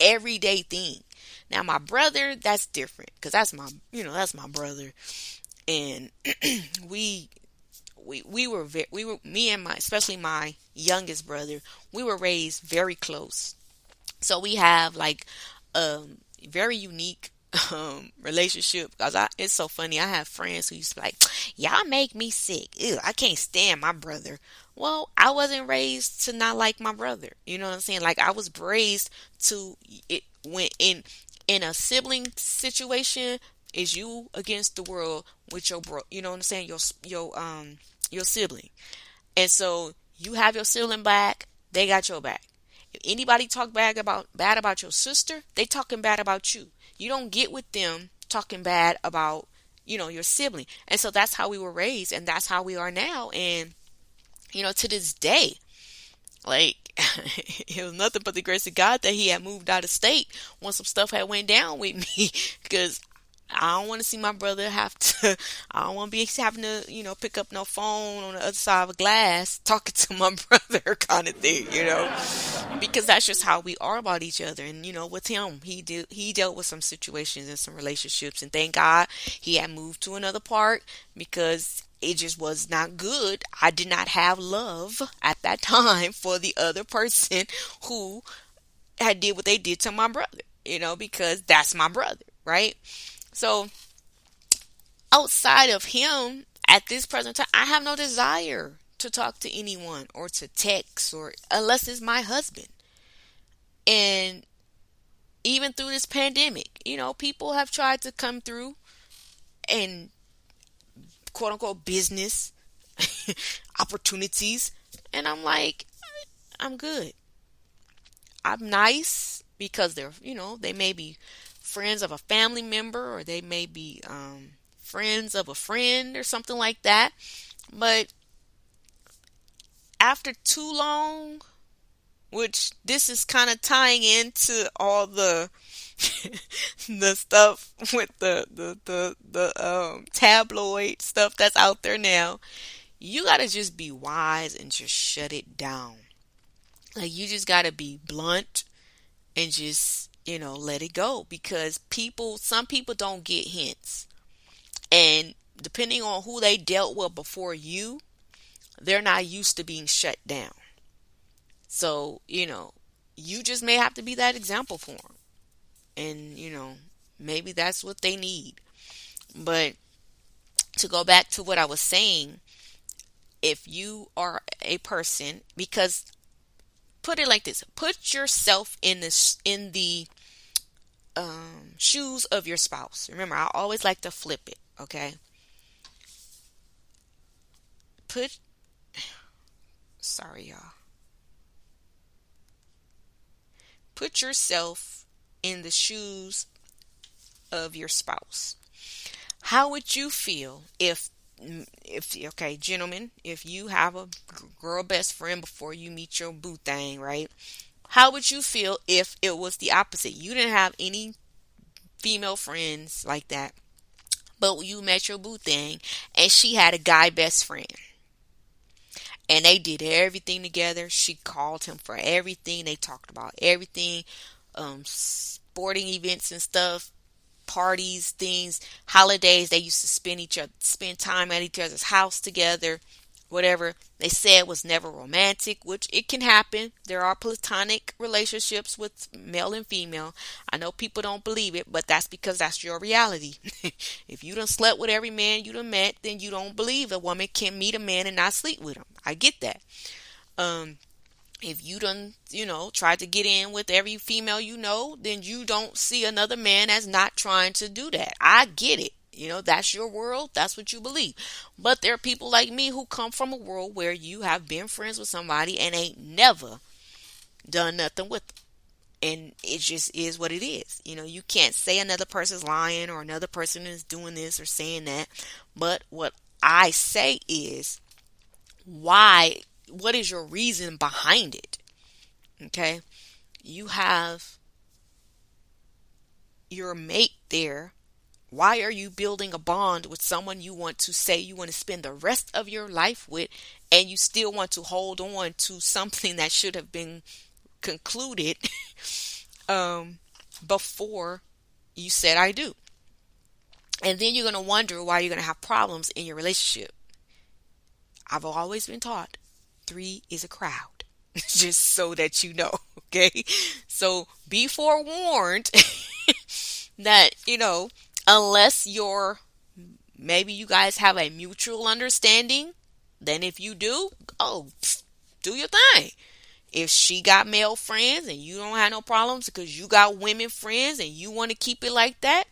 everyday thing. Now my brother, that's different because that's my brother, and we we were me and my especially my youngest brother, we were raised very close. So we have like a very unique relationship because it's so funny. I have friends who used to be like, y'all make me sick. Ew, I can't stand my brother. Well, I wasn't raised to not like my brother. You know what I'm saying? Like I was raised to it when in a sibling situation is you against the world with your bro. You know what I'm saying? Your sibling. And so you have your sibling back, they got your back. If anybody talk bad about your sister, they talking bad about you. You don't get with them talking bad about, your sibling. And so that's how we were raised and that's how we are now. And, to this day, like it was nothing but the grace of God that he had moved out of state when some stuff had went down with me because I don't want to see my brother have to. I don't want to be having to, pick up no phone on the other side of a glass talking to my brother, kind of thing, because that's just how we are about each other. And with him, he dealt with some situations and some relationships, and thank God he had moved to another part because it just was not good. I did not have love at that time for the other person who had did what they did to my brother, because that's my brother, right? So outside of him at this present time, I have no desire to talk to anyone or to text or unless it's my husband. And even through this pandemic, people have tried to come through and quote unquote business opportunities. And I'm like, I'm good. I'm nice because they may be friends of a family member or they may be friends of a friend or something like that. But after too long, which this is kind of tying into all the the stuff with the tabloid stuff that's out there now, you gotta just be wise and just shut it down. Like you just gotta be blunt and just let it go because some people don't get hints, and depending on who they dealt with before you, they're not used to being shut down. So you just may have to be that example for them, and maybe that's what they need. But to go back to what I was saying, if you are a person, because put it like this, put yourself in the shoes of your spouse. Remember, I always like to flip it, okay? Sorry, y'all. Put yourself in the shoes of your spouse. How would you feel if okay, gentlemen, if you have a girl best friend before you meet your boo thing, right? How would you feel if it was the opposite? You didn't have any female friends like that, but you met your boo thing and she had a guy best friend. And they did everything together. She called him for everything. They talked about everything, sporting events and stuff, parties, things, holidays. They used to spend time at each other's house together, whatever. They said was never romantic, which it can happen. There are platonic relationships with male and female. I know people don't believe it, but that's because that's your reality. If you done slept with every man you done met, then you don't believe a woman can meet a man and not sleep with him. I get that. If you done, tried to get in with every female then you don't see another man as not trying to do that. I get it. That's your world. That's what you believe. But there are people like me who come from a world where you have been friends with somebody and ain't never done nothing with them. And it just is what it is. You can't say another person's lying or another person is doing this or saying that. But what I say is, why? What is your reason behind it? Okay? You have your mate there. Why are you building a bond with someone you want to say you want to spend the rest of your life with, and you still want to hold on to something that should have been concluded um, before you said I do. And then you're going to wonder why you're going to have problems in your relationship. I've always been taught three is a crowd, just so that you know, okay? So be forewarned that, unless maybe you guys have a mutual understanding, then if you do, oh, do your thing. If she got male friends and you don't have no problems because you got women friends and you want to keep it like that,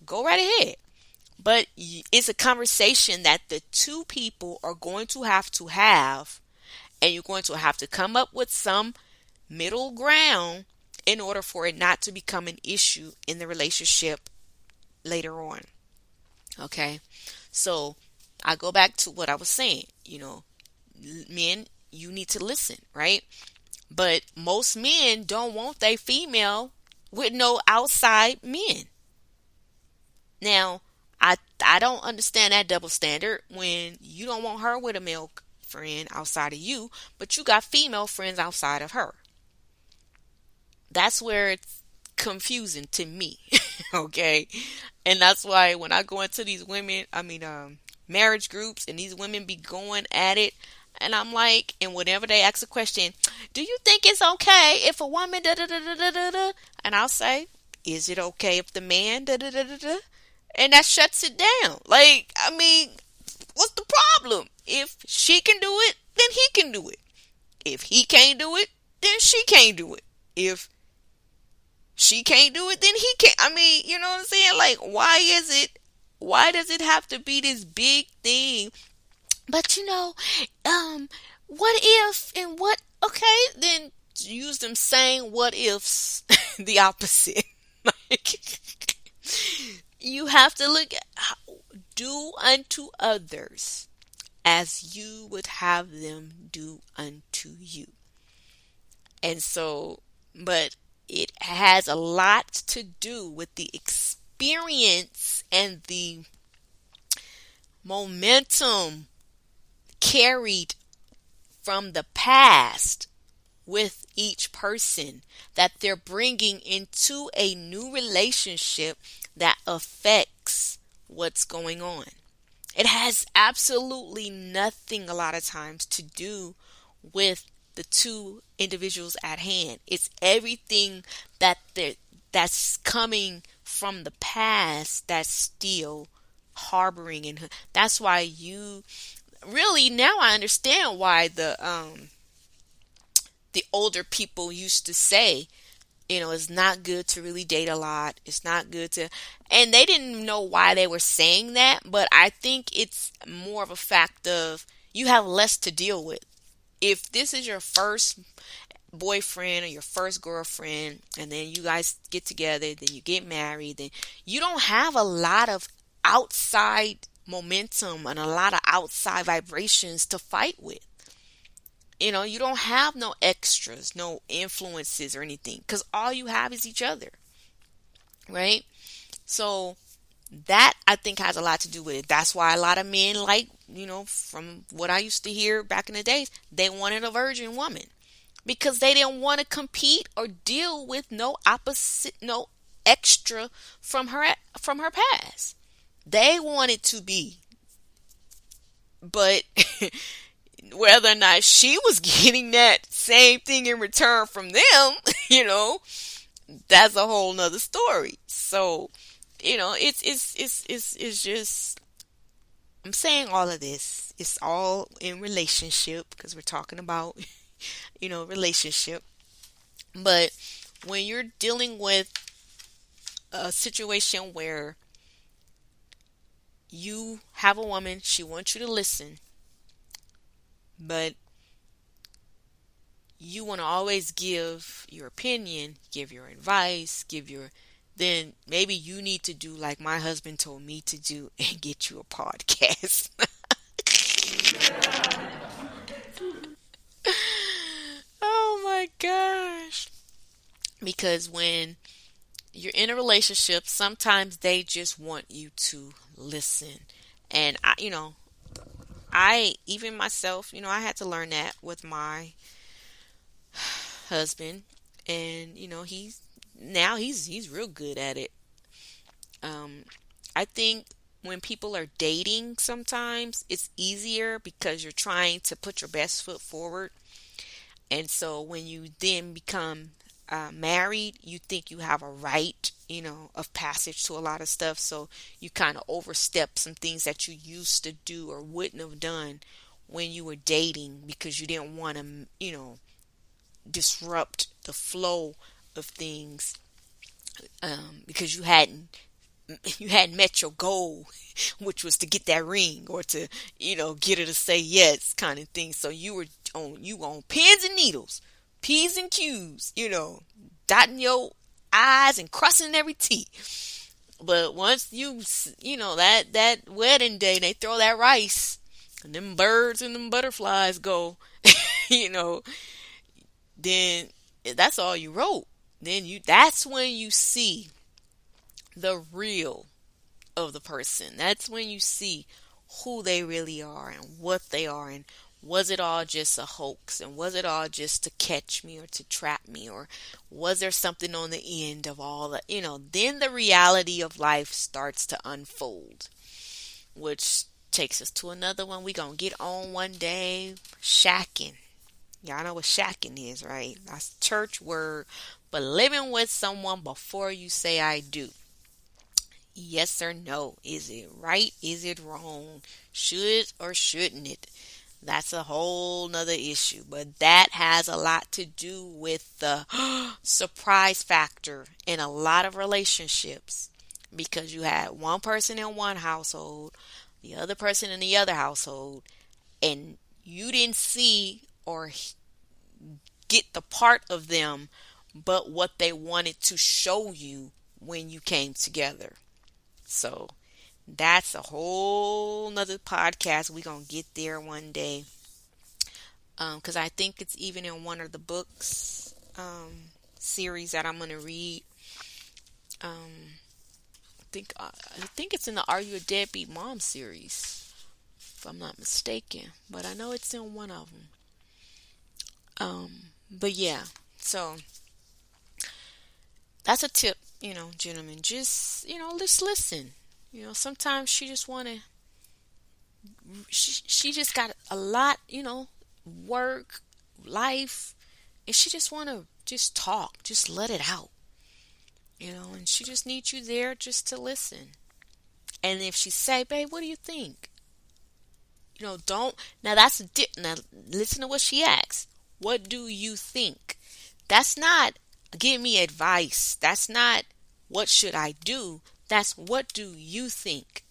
go right ahead. But it's a conversation that the two people are going to have, and you're going to have to come up with some middle ground in order for it not to become an issue in the relationship later on. Okay? So I go back to what I was saying. Men, you need to listen, right? But most men don't want their female with no outside men. Now, I don't understand that double standard when you don't want her with a male friend outside of you, but you got female friends outside of her. That's where it's confusing to me. Okay? And that's why when I go into these marriage groups and these women be going at it, and I'm like, and whenever they ask a question, do you think it's okay if a woman da da da da da da da? And I'll say, is it okay if the man da da da da da? And that shuts it down. Like, what's the problem? If she can do it, then he can do it. If he can't do it, then she can't do it. If she can't do it, then he can't. You know what I'm saying? Like, why does it have to be this big thing? But what if and what, okay, then use them saying what ifs the opposite. Like, you have to look at do unto others as you would have them do unto you. And so, but it has a lot to do with the experience and the momentum carried from the past with each person that they're bringing into a new relationship that affects what's going on. It has absolutely nothing a lot of times to do with the two individuals at hand. It's everything that's coming from the past that's still harboring in her. That's why you really, now I understand why the older people used to say, it's not good to really date a lot. It's not good to, and they didn't know why they were saying that, but I think it's more of a fact of you have less to deal with. If this is your first boyfriend or your first girlfriend, and then you guys get together, then you get married, then you don't have a lot of outside momentum and a lot of outside vibrations to fight with. You don't have no extras, no influences or anything, because all you have is each other, right? So that, I think, has a lot to do with it. That's why a lot of men, like, from what I used to hear back in the days, they wanted a virgin woman because they didn't want to compete or deal with no opposite, no extra from her past. They wanted to be, but whether or not she was getting that same thing in return from them, that's a whole nother story. So, it's just, I'm saying all of this. It's all in relationship because we're talking about, relationship. But when you're dealing with a situation where you have a woman, she wants you to listen, but you want to always give your opinion, give your advice, then maybe you need to do like my husband told me to do and get you a podcast. Oh my gosh. Because when you're in a relationship, sometimes they just want you to listen. And I even myself, I had to learn that with my husband. And, he now he's real good at it. Um, I think when people are dating, sometimes it's easier because you're trying to put your best foot forward. And so when you then become married, you think you have a right, of passage to a lot of stuff. So you kind of overstep some things that you used to do or wouldn't have done when you were dating because you didn't want to, disrupt the flow of things, because you hadn't met your goal, which was to get that ring or to, get her to say yes, kind of thing. So you were on pins and needles, P's and Q's, dotting your I's and crossing every T. But once that wedding day, they throw that rice and them birds and them butterflies go, you know, then that's all you wrote. That's when you see the real of the person. That's when you see who they really are and what they are, and was it all just a hoax, and was it all just to catch me or to trap me, or was there something on the end of all that? Then the reality of life starts to unfold, which takes us to another one we gonna get on one day: shacking. Y'all know what shacking is, right? That's church word, but living with someone before you say I do. Yes or no? Is it right? Is it wrong? Should or shouldn't it? That's a whole nother issue. But that has a lot to do with the surprise factor in a lot of relationships. Because you had one person in one household, the other person in the other household, and you didn't see or get the part of them but what they wanted to show you when you came together. So that's a whole nother podcast. We're going to get there one day. Because I think it's even in one of the books, series that I'm going to read. I think it's in the Are You a Deadbeat Mom series, if I'm not mistaken. But I know it's in one of them. But yeah, so that's a tip, gentlemen. Just listen. Sometimes she just got a lot, work, life, and she just want to just talk, just let it out, and she just needs you there just to listen. And if she say, babe, what do you think? Don't, now that's a dip. Now listen to what she asks. What do you think? That's not give me advice. That's not what should I do. That's what do you think?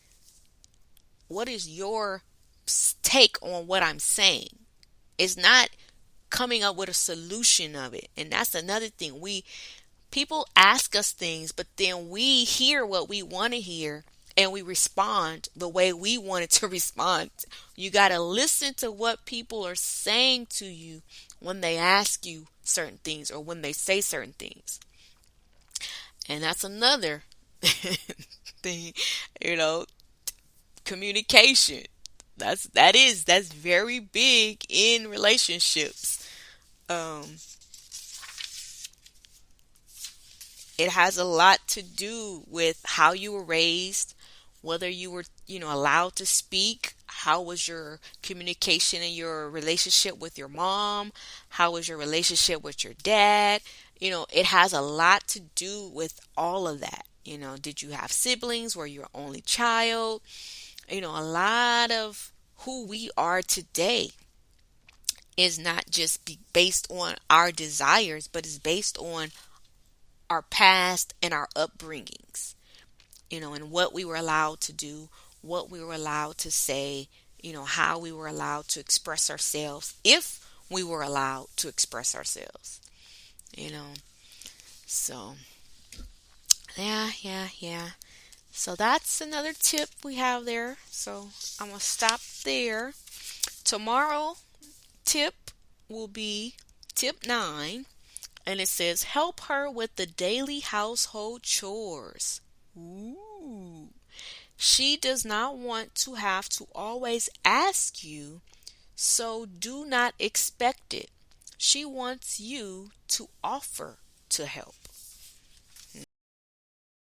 What is your take on what I'm saying? It's not coming up with a solution of it. And that's another thing. People ask us things, but then we hear what we want to hear and we respond the way we wanted to respond. You got to listen to what people are saying to you when they ask you certain things or when they say certain things. And that's another thing, communication. That's very big in relationships. It has a lot to do with how you were raised, whether you were, allowed to speak. How was your communication in your relationship with your mom? How was your relationship with your dad? It has a lot to do with all of that. Did you have siblings? Were you your only child? A lot of who we are today is not just based on our desires, but is based on our past and our upbringings, and what we were allowed to do, what we were allowed to say, how we were allowed to express ourselves, if we were allowed to express ourselves, So, yeah. So that's another tip we have there. So I'm going to stop there. Tomorrow tip will be tip 9. And it says, help her with the daily household chores. Ooh. She does not want to have to always ask you, so do not expect it. She wants you to offer to help.